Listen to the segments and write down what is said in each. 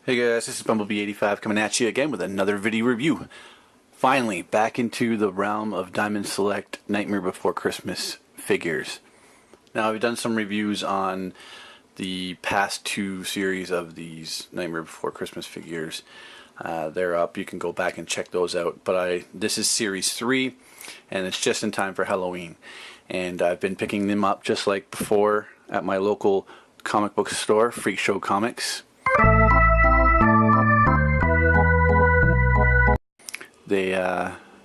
Hey guys, this is Bumblebee85 coming at you again with another video review. Finally, back into the realm of Diamond Select Nightmare Before Christmas figures. Now, I've done some reviews on the past two series of these Nightmare Before Christmas figures. They're up, you can go back and check those out. But this is series 3, and it's just in time for Halloween. And I've been picking them up just like before at my local comic book store, Freakshow Comics.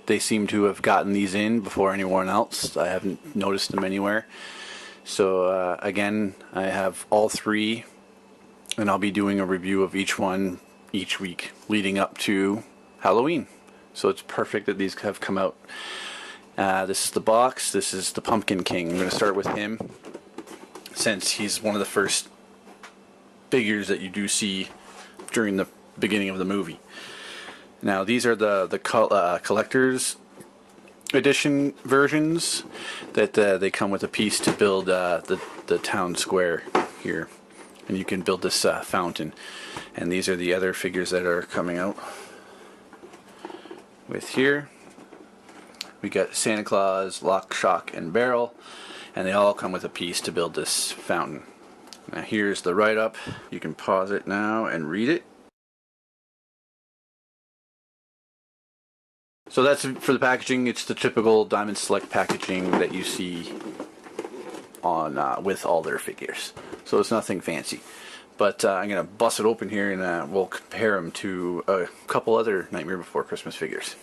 They seem to have gotten these in before anyone else. I haven't noticed them anywhere. So again, I have all three, and I'll be doing a review of each one each week leading up to Halloween. So it's perfect that these have come out. This is the box. This is the Pumpkin King. I'm going to start with him, since he's one of the first figures that you do see during the beginning of the movie. Now, these are the collector's edition versions that they come with a piece to build the town square here, and you can build this fountain. And these are the other figures that are coming out with here. We got Santa Claus, Lock, Shock, and Barrel, and they all come with a piece to build this fountain. Now here's the write-up. You can pause it now and read it. So that's for the packaging. It's the typical Diamond Select packaging that you see on with all their figures. So it's nothing fancy. But I'm going to bust it open here, and we'll compare them to a couple other Nightmare Before Christmas figures.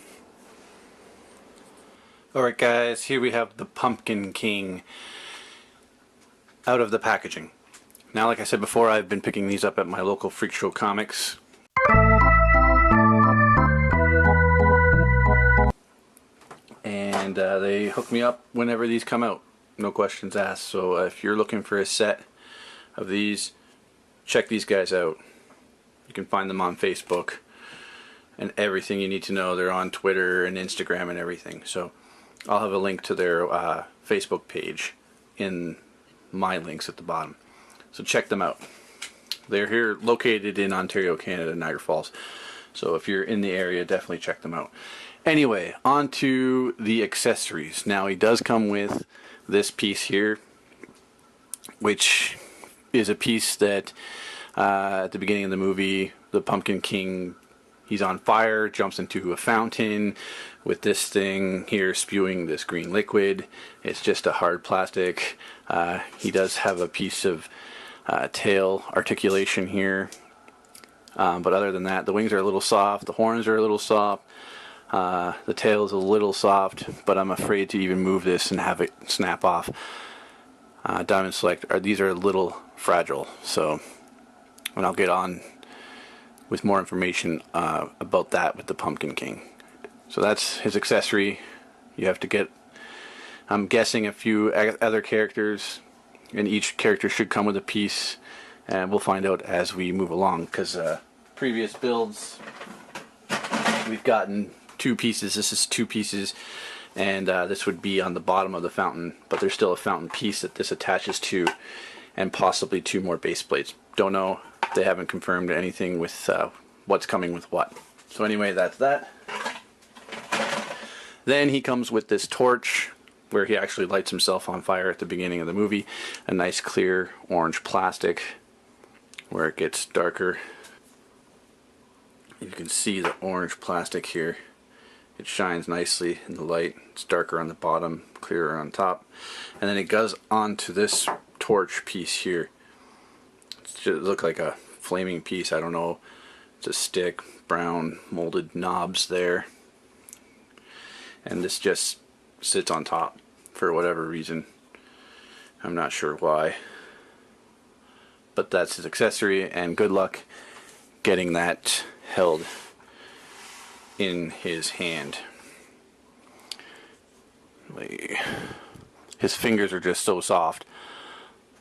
Alright guys, here we have the Pumpkin King out of the packaging. Now, like I said before, I've been picking these up at my local Freakshow Comics. And they hook me up whenever these come out, no questions asked. So if you're looking for a set of these, check these guys out. You can find them on Facebook and everything you need to know. They're on Twitter and Instagram and everything. So I'll have a link to their Facebook page in my links at the bottom. So check them out. They're here, located in Ontario, Canada, Niagara Falls. So if you're in the area, definitely check them out. Anyway, on to the accessories. Now, he does come with this piece here, which is a piece that at the beginning of the movie, the Pumpkin King, he's on fire, jumps into a fountain with this thing here spewing this green liquid. It's just a hard plastic. He does have a piece of tail articulation here. But other than that, the wings are a little soft, the horns are a little soft. The tail is a little soft, but I'm afraid to even move this and have it snap off. Diamond Select, these are a little fragile, so and I'll get on with more information about that with the Pumpkin King. So that's his accessory. You have to get, I'm guessing, a few other characters, and each character should come with a piece, and we'll find out as we move along, because previous builds we've gotten 2 pieces. This is 2 pieces, and this would be on the bottom of the fountain, but there's still a fountain piece that this attaches to, and possibly 2 more base plates. Don't know. They haven't confirmed anything with what's coming with what. So anyway, that's that. Then he comes with this torch, where he actually lights himself on fire at the beginning of the movie. A nice clear orange plastic where it gets darker. You can see the orange plastic here. It shines nicely in the light. It's darker on the bottom, clearer on top. And then it goes onto this torch piece here. It looks like a flaming piece. I don't know. It's a stick, brown molded knobs there. And this just sits on top for whatever reason. I'm not sure why. But that's his accessory, and good luck getting that held in his hand. His fingers are just so soft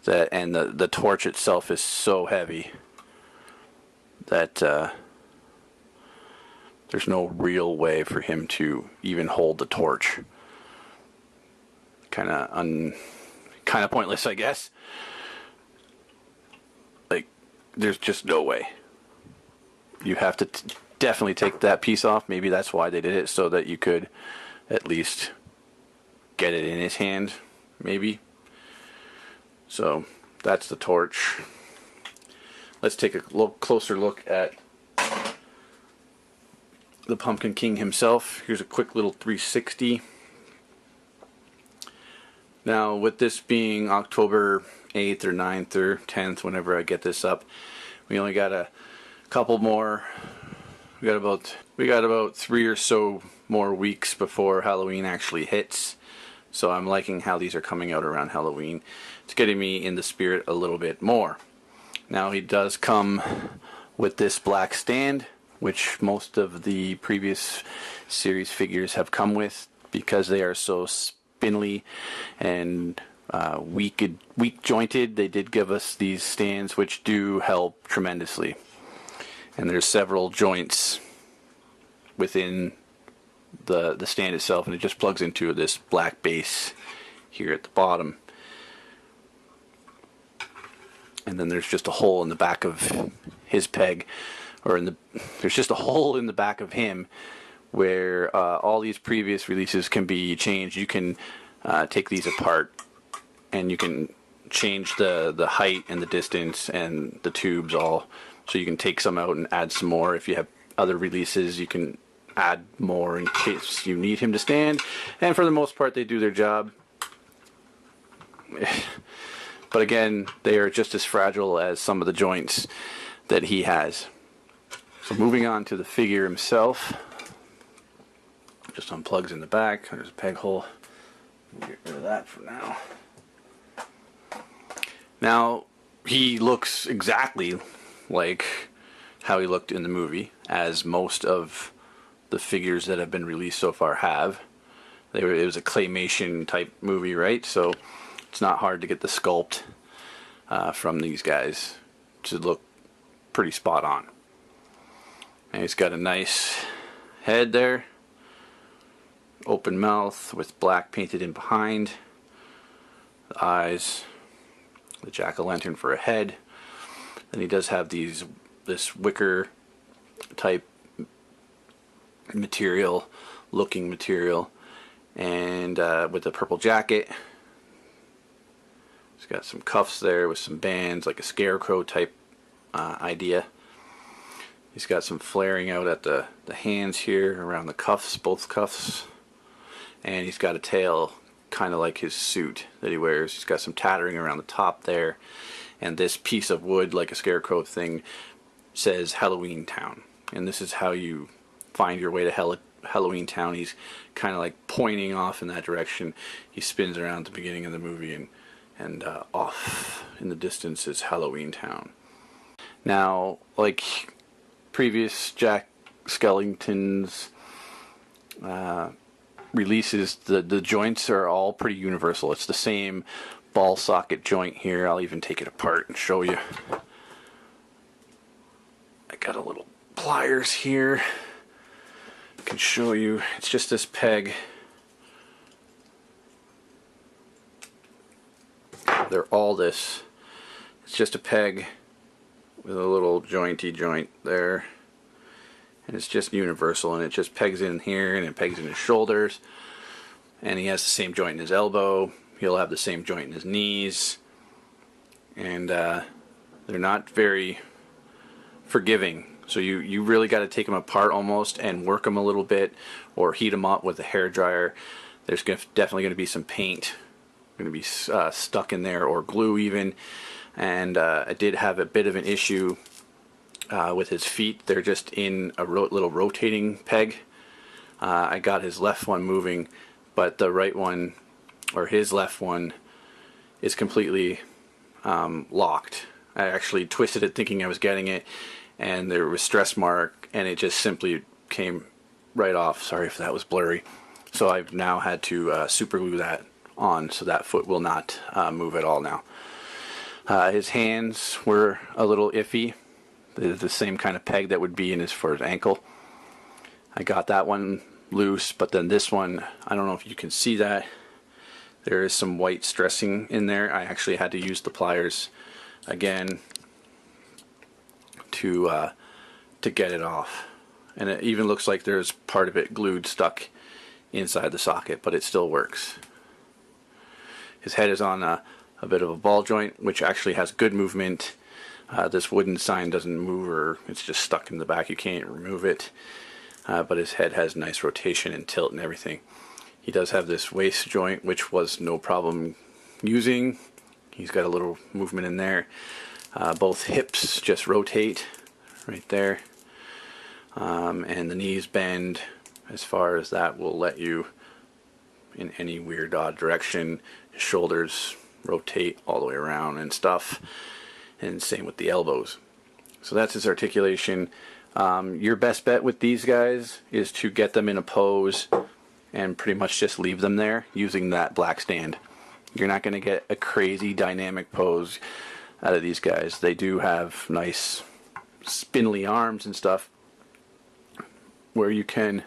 that, and the torch itself is so heavy that there's no real way for him to even hold the torch. Kind of pointless, I guess. Like, there's just no way. you have to definitely take that piece off. Maybe that's why they did it, so that you could at least get it in his hand, maybe. So that's the torch. Let's take a closer look at the Pumpkin King himself. Here's a quick little 360. Now, with this being October 8th or 9th or 10th, whenever I get this up, we only got a couple more. We got about 3 or so more weeks before Halloween actually hits. So I'm liking how these are coming out around Halloween. It's getting me in the spirit a little bit more. Now, he does come with this black stand, which most of the previous series figures have come with, because they are so spindly and weak jointed. They did give us these stands, which do help tremendously. And there's several joints within the stand itself, and it just plugs into this black base here at the bottom. And then there's just a hole in the back of his peg, or there's just a hole in the back of him where all these previous releases can be changed. You can take these apart and you can change the height and the distance and the tubes all. So you can take some out and add some more. If you have other releases, you can add more in case you need him to stand. And for the most part, they do their job. But again, they are just as fragile as some of the joints that he has. So moving on to the figure himself. Just unplugs in the back. There's a peg hole. Get rid of that for now. Now, he looks exactly like how he looked in the movie, as most of the figures that have been released so far have. It was a claymation type movie, right? So it's not hard to get the sculpt from these guys to look pretty spot on. And he's got a nice head there, open mouth with black painted in behind, the eyes, the jack-o'-lantern for a head. And he does have this wicker type material, looking material, and with the purple jacket. He's got some cuffs there with some bands, like a scarecrow type idea. He's got some flaring out at the hands here around the cuffs, both cuffs. And he's got a tail kind of like his suit that he wears. He's got some tattering around the top there. And this piece of wood, like a scarecrow thing, says Halloween Town. And this is how you find your way to Halloween Town. He's kind of like pointing off in that direction. He spins around at the beginning of the movie, and off in the distance is Halloween Town. Now, like previous Jack Skellington's releases, the joints are all pretty universal. It's the same ball socket joint here. I'll even take it apart and show you. I got a little pliers here. I can show you. It's just this peg. They're all this. It's just a peg with a little jointy joint there. And it's just universal, and it just pegs in here, and it pegs in his shoulders. And he has the same joint in his elbow. He'll have the same joint in his knees. And they're not very forgiving. So you really got to take them apart almost and work them a little bit, or heat them up with a hair dryer. There's definitely going to be some paint going to be stuck in there, or glue even. And I did have a bit of an issue with his feet. They're just in a little rotating peg. I got his left one moving, but the right one, or his left one, is completely locked. I actually twisted it thinking I was getting it, and there was stress mark, and it just simply came right off. Sorry if that was blurry. So I've now had to super glue that on, so that foot will not move at all now. His hands were a little iffy. The same kind of peg that would be for his ankle. I got that one loose, but then this one, I don't know if you can see that. There is some white stressing in there. I actually had to use the pliers again to to get it off. And it even looks like there's part of it glued stuck inside the socket, but it still works. His head is on a bit of a ball joint, which actually has good movement. This wooden sign doesn't move, or it's just stuck in the back. You can't remove it. But his head has nice rotation and tilt and everything. He does have this waist joint, which was no problem using. He's got a little movement in there. Both hips just rotate right there. And the knees bend as far as that will let you in any weird odd direction. His shoulders rotate all the way around and stuff. And same with the elbows. So that's his articulation. Your best bet with these guys is to get them in a pose and pretty much just leave them there using that black stand. You're not going to get a crazy dynamic pose out of these guys. They do have nice spindly arms and stuff where you can,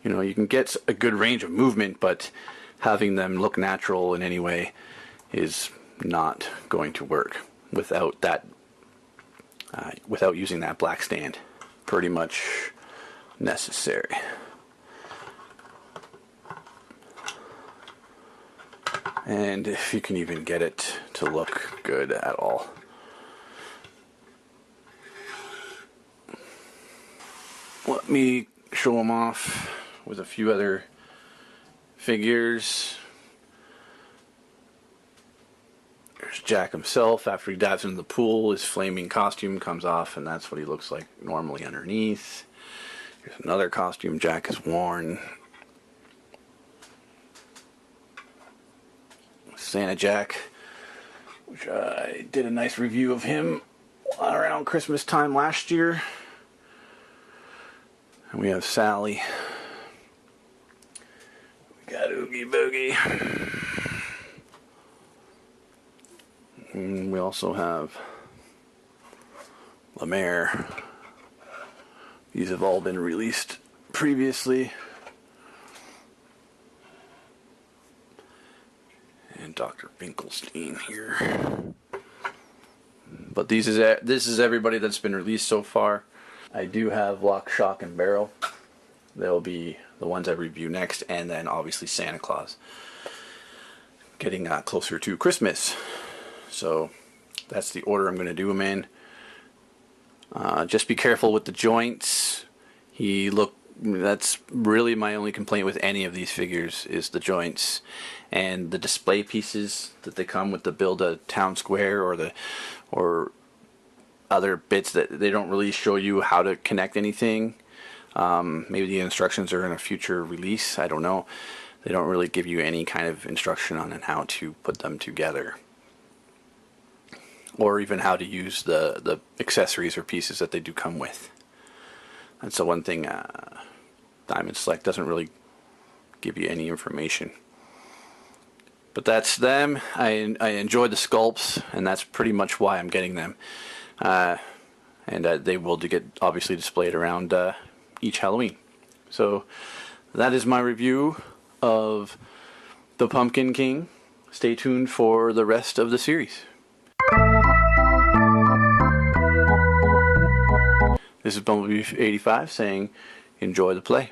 you can get a good range of movement, but having them look natural in any way is not going to work without that, without using that black stand. Pretty much necessary. And if you can even get it to look good at all. Let me show them off with a few other figures. There's Jack himself. After he dives into the pool, his flaming costume comes off, and that's what he looks like normally underneath. Here's another costume Jack has worn. Santa Jack, which I did a nice review of him around Christmas time last year. And we have Sally. We got Oogie Boogie. And we also have Lemaire. These have all been released previously. And Dr. Finkelstein here. But this is everybody that's been released so far. I do have Lock, Shock, and Barrel. They'll be the ones I review next, and then obviously Santa Claus. Getting closer to Christmas. So that's the order I'm going to do them in. Just be careful with the joints. That's really my only complaint with any of these figures is the joints and the display pieces that they come with, the build a town square or other bits that they don't really show you how to connect anything. Maybe the instructions are in a future release, I don't know. They don't really give you any kind of instruction on how to put them together, or even how to use the accessories or pieces that they do come with. That's the one thing Diamond Select doesn't really give you any information. But that's them. I enjoy the sculpts, and that's pretty much why I'm getting them. And they will get obviously displayed around each Halloween. So that is my review of the Pumpkin King. Stay tuned for the rest of the series. This is Bumblebee85 saying, enjoy the play.